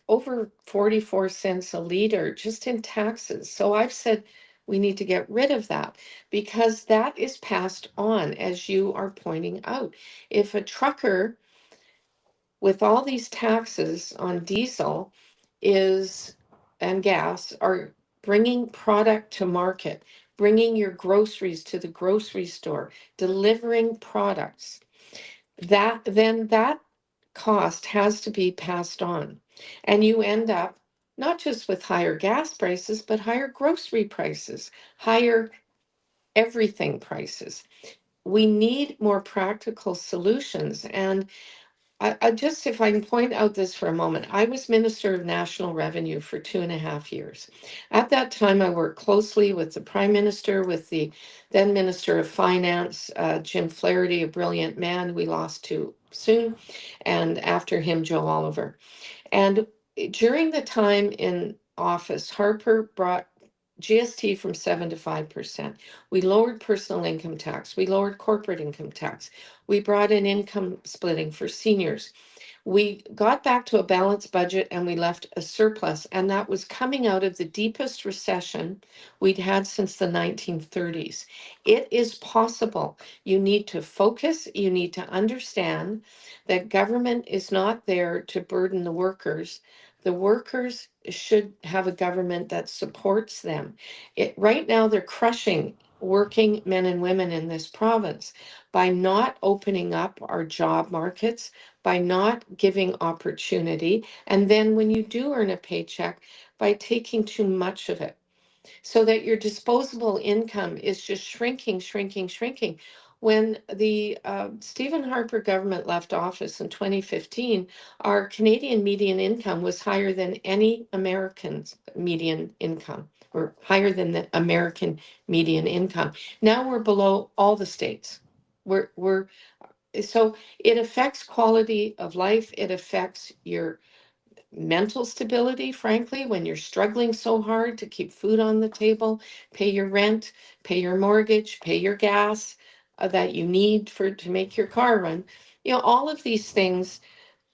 over 44 cents a liter just in taxes. So I've said we need to get rid of that, because that is passed on, as you are pointing out. If a trucker with all these taxes on diesel is and gas are bringing product to market, bringing your groceries to the grocery store, delivering products, that cost has to be passed on. And you end up not just with higher gas prices, but higher grocery prices, higher everything prices. We need more practical solutions. And I just, if I can point out this for a moment, I was Minister of National Revenue for 2.5 years. At that time, I worked closely with the Prime Minister, with the then Minister of Finance, Jim Flaherty, a brilliant man we lost too soon, and after him, Joe Oliver. And during the time in office, Harper brought GST from 7 to 5%. We lowered personal income tax. We lowered corporate income tax. We brought in income splitting for seniors. We got back to a balanced budget and we left a surplus, and that was coming out of the deepest recession we'd had since the 1930s. It is possible. You need to focus, you need to understand that government is not there to burden the workers. The workers should have a government that supports them. Right now, they're crushing working men and women in this province by not opening up our job markets, by not giving opportunity, and then when you do earn a paycheck, by taking too much of it, so that your disposable income is just shrinking, shrinking, shrinking. When the Stephen Harper government left office in 2015, our Canadian median income was higher than any American's median income, or higher than the American median income. Now we're below all the states. We're so it affects quality of life. It affects your mental stability, frankly, when you're struggling so hard to keep food on the table, pay your rent, pay your mortgage, pay your gas that you need to make your car run. You know, all of these things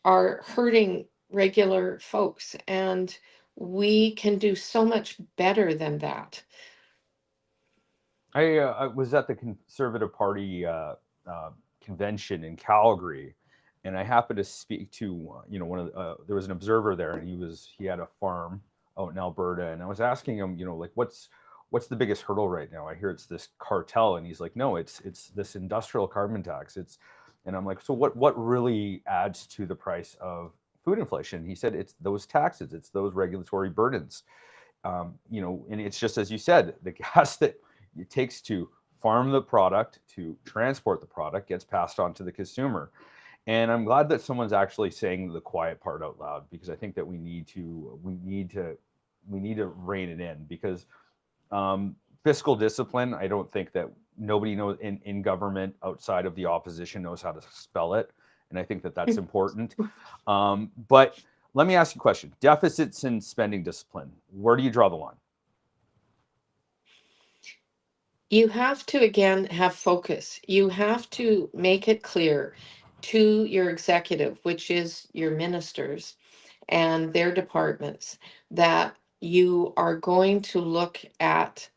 are hurting regular folks, and we can do so much better than that. I was at the Conservative Party convention in Calgary, and I happened to speak to one of there was an observer there, and he had a farm out in Alberta, and I was asking him, like what's the biggest hurdle right now? I hear it's this cartel, and he's like, no, it's this industrial carbon tax. And I'm like, so what really adds to the price of food inflation? He said it's those taxes, it's those regulatory burdens. And it's just as you said, the gas that it takes to farm the product, to transport the product, gets passed on to the consumer. And I'm glad that someone's actually saying the quiet part out loud, because I think that we need to rein it in, because fiscal discipline, I don't think that nobody knows in government outside of the opposition knows how to spell it. And I think that that's important. But let me ask you a question. Deficits and spending discipline, where do you draw the line? You have to, again, have focus. You have to make it clear to your executive, which is your ministers and their departments, that you are going to look at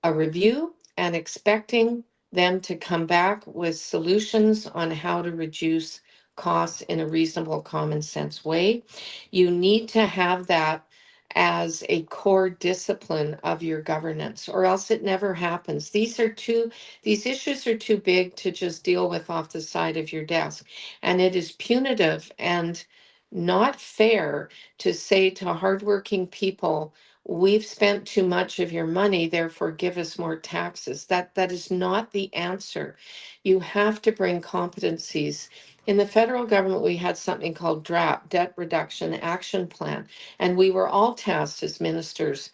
a review and expecting them to come back with solutions on how to reduce costs in a reasonable, common sense way. You need to have that as a core discipline of your governance, or else it never happens. These issues are too big to just deal with off the side of your desk. And it is punitive and not fair to say to hardworking people, we've spent too much of your money, therefore give us more taxes. That is not the answer. You have to bring competencies. In the federal government, we had something called DRIPA, Debt Reduction Action Plan, and we were all tasked as ministers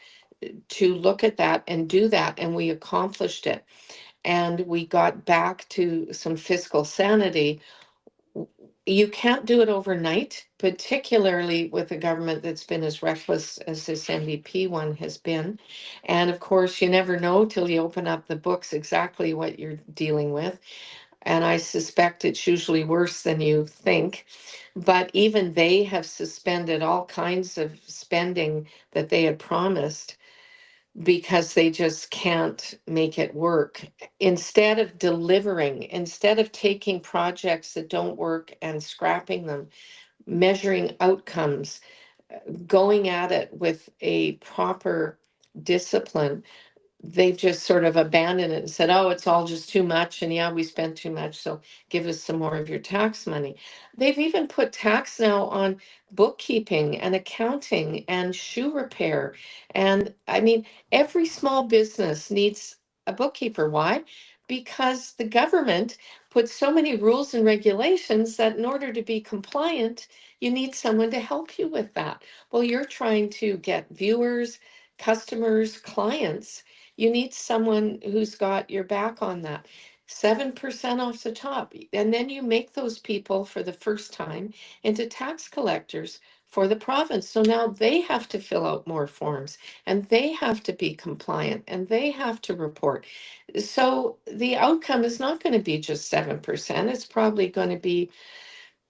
to look at that and do that, and we accomplished it. And we got back to some fiscal sanity. You can't do it overnight, particularly with a government that's been as reckless as this NDP one has been. And of course, you never know till you open up the books exactly what you're dealing with. And I suspect it's usually worse than you think. But even they have suspended all kinds of spending that they had promised because they just can't make it work. Instead of delivering, instead of taking projects that don't work and scrapping them, measuring outcomes, going at it with a proper discipline, they've just sort of abandoned it and said, oh, it's all just too much. And yeah, we spent too much. So give us some more of your tax money. They've even put tax now on bookkeeping and accounting and shoe repair. And I mean, every small business needs a bookkeeper. Why? Because the government puts so many rules and regulations that in order to be compliant, you need someone to help you with that. Well, you're trying to get viewers, customers, clients. You need someone who's got your back on that. 7% off the top. And then you make those people for the first time into tax collectors for the province. So now they have to fill out more forms and they have to be compliant and they have to report. So the outcome is not going to be just 7%. It's probably going to be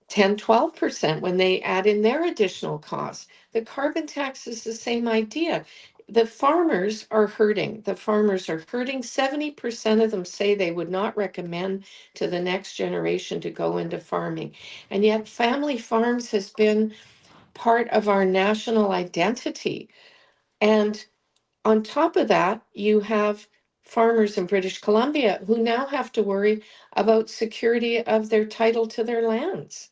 10, 12% when they add in their additional costs. The carbon tax is the same idea. The farmers are hurting. The farmers are hurting. 70% of them say they would not recommend to the next generation to go into farming. And yet family farms has been part of our national identity. And on top of that, you have farmers in British Columbia who now have to worry about security of their title to their lands.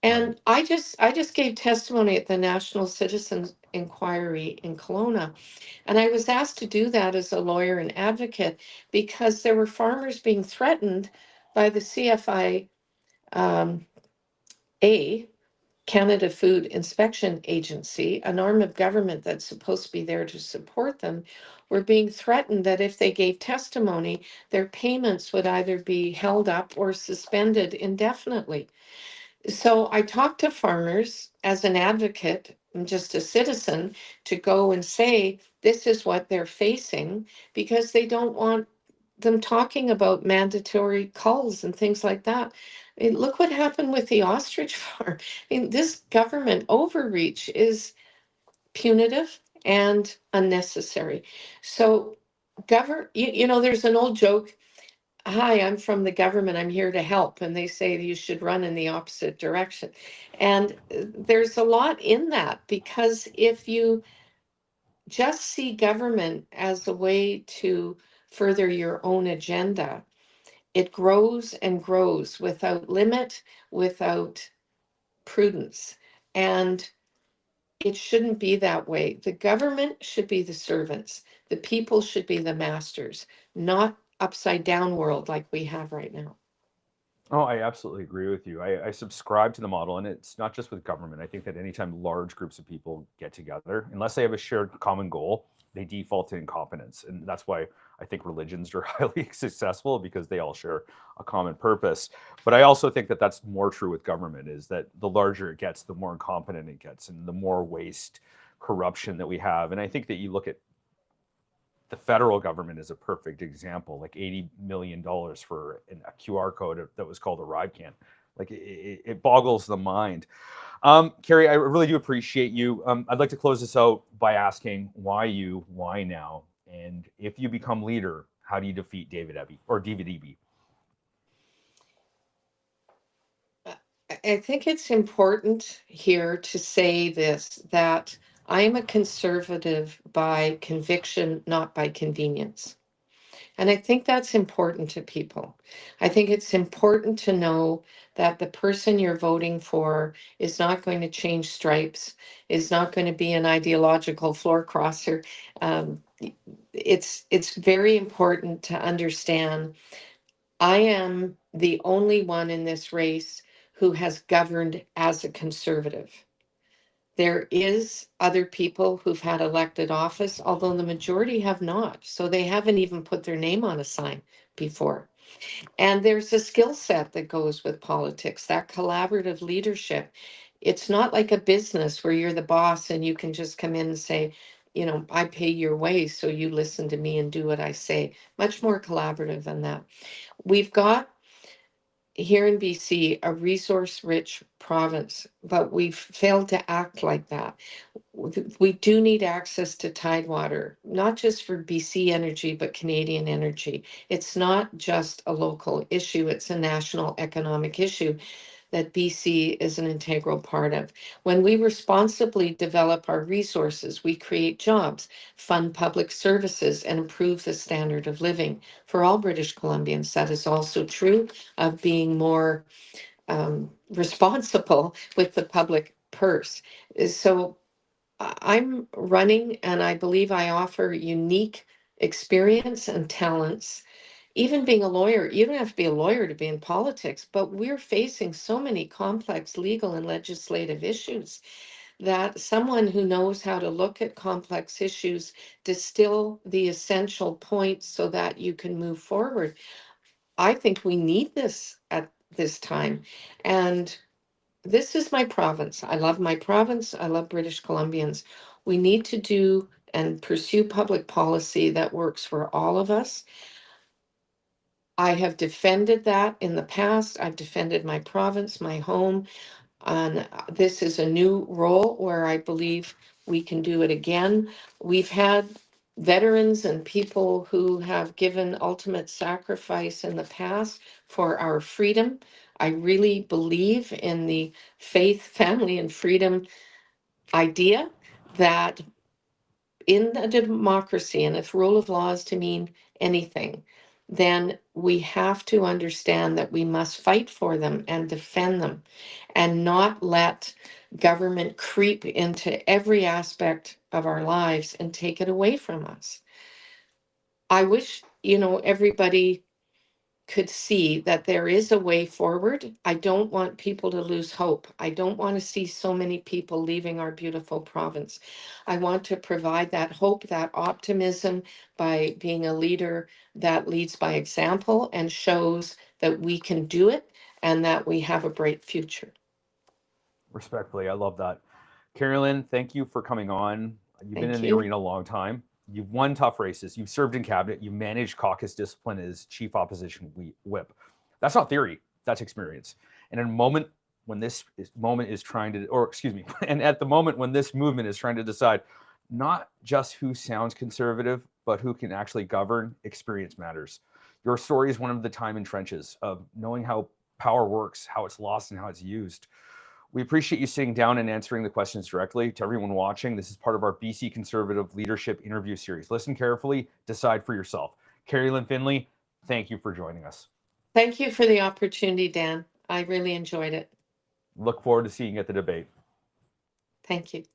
And I just gave testimony at the National Citizens Inquiry in Kelowna, and I was asked to do that as a lawyer and advocate because there were farmers being threatened by the CFI A, Canada Food Inspection Agency, an arm of government that's supposed to be there to support them, were being threatened that if they gave testimony, their payments would either be held up or suspended indefinitely. So I talk to farmers as an advocate, and just a citizen, to go and say, this is what they're facing, because they don't want them talking about mandatory culls and things like that. I mean, look what happened with the ostrich farm. I mean, this government overreach is punitive and unnecessary. So, there's an old joke. Hi, I'm from the government. I'm here to help. And they say you should run in the opposite direction. And there's a lot in that, because if you just see government as a way to further your own agenda, it grows and grows without limit, without prudence. And it shouldn't be that way. The government should be the servants. The people should be the masters, not upside down world like we have right now. Oh, I absolutely agree with you. I subscribe to the model, and it's not just with government. I think that anytime large groups of people get together, unless they have a shared common goal, they default to incompetence. And that's why I think religions are highly successful, because they all share a common purpose. But I also think that that's more true with government, is that the larger it gets, the more incompetent it gets, and the more waste, corruption that we have. And I think that you look at the federal government is a perfect example, like $80 million for a QR code that was called ArriveCan. Like it boggles the mind. Kerry, I really do appreciate you. I'd like to close this out by asking why you, why now? And if you become leader, how do you defeat David Eby or David Eby? I think it's important here to say this, that I'm a conservative by conviction, not by convenience. And I think that's important to people. I think it's important to know that the person you're voting for is not going to change stripes, is not going to be an ideological floor crosser. Um, it's very important to understand I am the only one in this race who has governed as a conservative. There is other people who've had elected office, although the majority have not. So they haven't even put their name on a sign before. And there's a skill set that goes with politics, that collaborative leadership. It's not like a business where you're the boss and you can just come in and say, I pay your way, so you listen to me and do what I say. Much more collaborative than that. We've got here in BC a resource rich province, but we've failed to act like that. We do need access to tidewater, not just for BC energy, but Canadian energy. It's not just a local issue, it's a national economic issue that BC is an integral part of. When we responsibly develop our resources, we create jobs, fund public services, and improve the standard of living for all British Columbians. That is also true of being more responsible with the public purse. So I'm running, and I believe I offer unique experience and talents. Even being a lawyer, you don't have to be a lawyer to be in politics, but we're facing so many complex legal and legislative issues that someone who knows how to look at complex issues, distill the essential points so that you can move forward. I think we need this at this time. And this is my province. I love my province. I love British Columbians. We need to do and pursue public policy that works for all of us. I have defended that in the past. I've defended my province, my home. And this is a new role where I believe we can do it again. We've had veterans and people who have given ultimate sacrifice in the past for our freedom. I really believe in the faith, family, and freedom idea that in a democracy, and if rule of law is to mean anything, then we have to understand that we must fight for them and defend them and not let government creep into every aspect of our lives and take it away from us. I wish, everybody could see that there is a way forward. I don't want people to lose hope. I don't want to see so many people leaving our beautiful province. I want to provide that hope, that optimism by being a leader that leads by example and shows that we can do it and that we have a bright future. Respectfully, I love that. Kerry-Lynne, thank you for coming on. You've been Thank in the you. arena a long time. You've won tough races. You've served in cabinet. You managed caucus discipline as chief opposition whip. That's not theory. That's experience. And in a moment when moment is trying to, or excuse me, and at the moment when this movement is trying to decide not just who sounds conservative, but who can actually govern, experience matters. Your story is one of the time in trenches of knowing how power works, how it's lost, and how it's used. We appreciate you sitting down and answering the questions directly. To everyone watching, this is part of our BC Conservative Leadership Interview Series. Listen carefully, decide for yourself. Kerry-Lynne Findlay, thank you for joining us. Thank you for the opportunity, Dan. I really enjoyed it. Look forward to seeing you at the debate. Thank you.